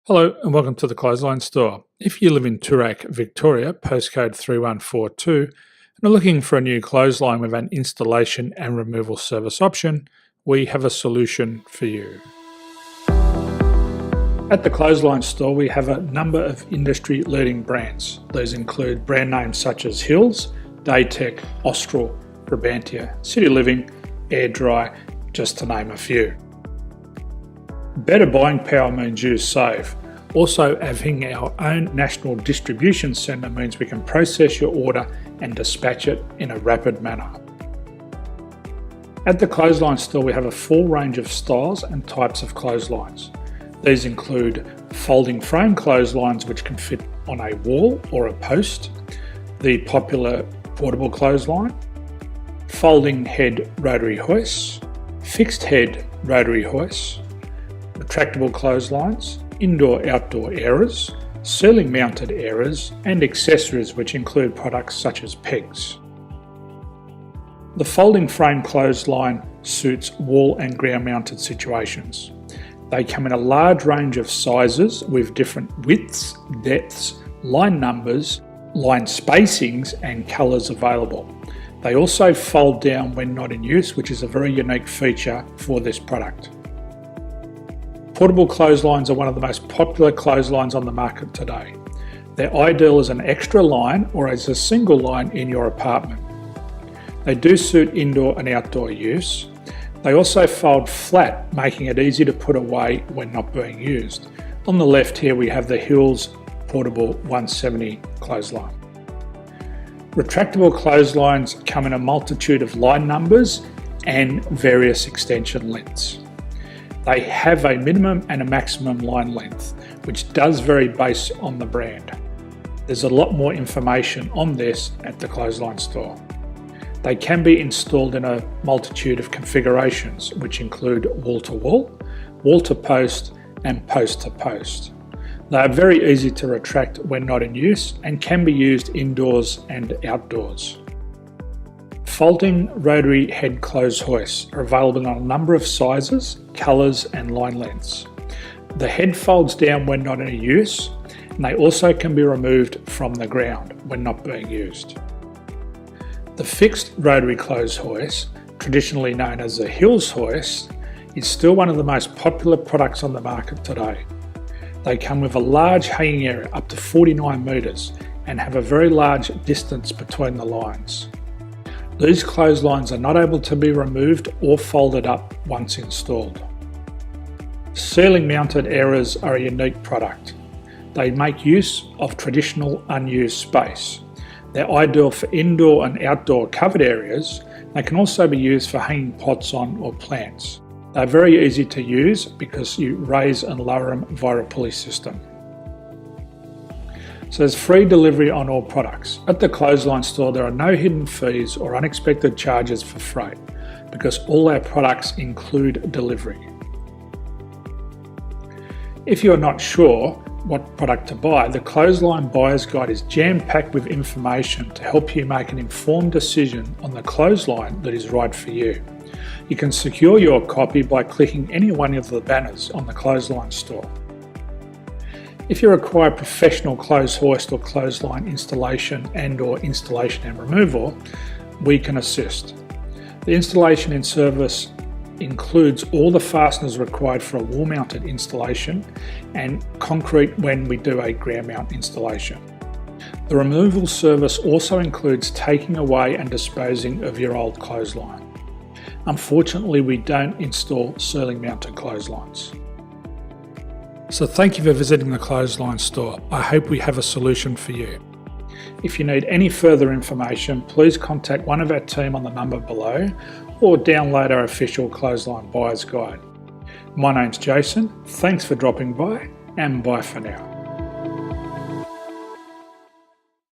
Hello and welcome to the Clothesline Store. If you live in Toorak, Victoria, postcode 3142, and are looking for a new clothesline with an installation and removal service option, we have a solution for you. At the Clothesline Store, we have a number of industry-leading brands. These include brand names such as Hills, Daytech, Austral, Brabantia, City Living, Air Dry, just to name a few. Better buying power means you save. Also, having our own national distribution centre means we can process your order and dispatch it in a rapid manner. At the Clothesline Store, we have a full range of styles and types of clotheslines. These include folding frame clotheslines which can fit on a wall or a post, the popular portable clothesline, folding head rotary hoists, fixed head rotary hoists, retractable clotheslines, indoor-outdoor airers, ceiling mounted airers, and accessories which include products such as pegs. The folding frame clothesline suits wall and ground mounted situations. They come in a large range of sizes with different widths, depths, line numbers, line spacings and colours available. They also fold down when not in use, which is a very unique feature for this product. Portable clotheslines are one of the most popular clotheslines on the market today. They're ideal as an extra line or as a single line in your apartment. They do suit indoor and outdoor use. They also fold flat, making it easy to put away when not being used. On the left here we have the Hills Portable 170 clothesline. Retractable clotheslines come in a multitude of line numbers and various extension lengths. They have a minimum and a maximum line length, which does vary based on the brand. There's a lot more information on this at the Clothesline Store. They can be installed in a multitude of configurations, which include wall-to-wall, wall-to-post, and post-to-post. They are very easy to retract when not in use and can be used indoors and outdoors. Folding rotary head clothes hoists are available in a number of sizes, colours and line lengths. The head folds down when not in use, and they also can be removed from the ground when not being used. The fixed rotary clothes hoist, traditionally known as the Hills hoist, is still one of the most popular products on the market today. They come with a large hanging area up to 49 metres and have a very large distance between the lines. These clotheslines are not able to be removed or folded up once installed. Ceiling mounted airers are a unique product. They make use of traditional unused space. They're ideal for indoor and outdoor covered areas. They can also be used for hanging pots on or plants. They're very easy to use because you raise and lower them via a pulley system. So there's free delivery on all products. At the Clothesline Store, there are no hidden fees or unexpected charges for freight because all our products include delivery. If you're not sure what product to buy, the Clothesline Buyer's Guide is jam-packed with information to help you make an informed decision on the clothesline that is right for you. You can secure your copy by clicking any one of the banners on the Clothesline Store. If you require professional clothes hoist or clothesline installation and/or installation and removal, we can assist. The installation and service includes all the fasteners required for a wall-mounted installation and concrete when we do a ground mount installation. The removal service also includes taking away and disposing of your old clothesline. Unfortunately, we don't install ceiling mounted clotheslines. So thank you for visiting the Clothesline Store. I hope we have a solution for you. If you need any further information, please contact one of our team on the number below or download our official Clothesline Buyer's Guide. My name's Jason, thanks for dropping by and bye for now.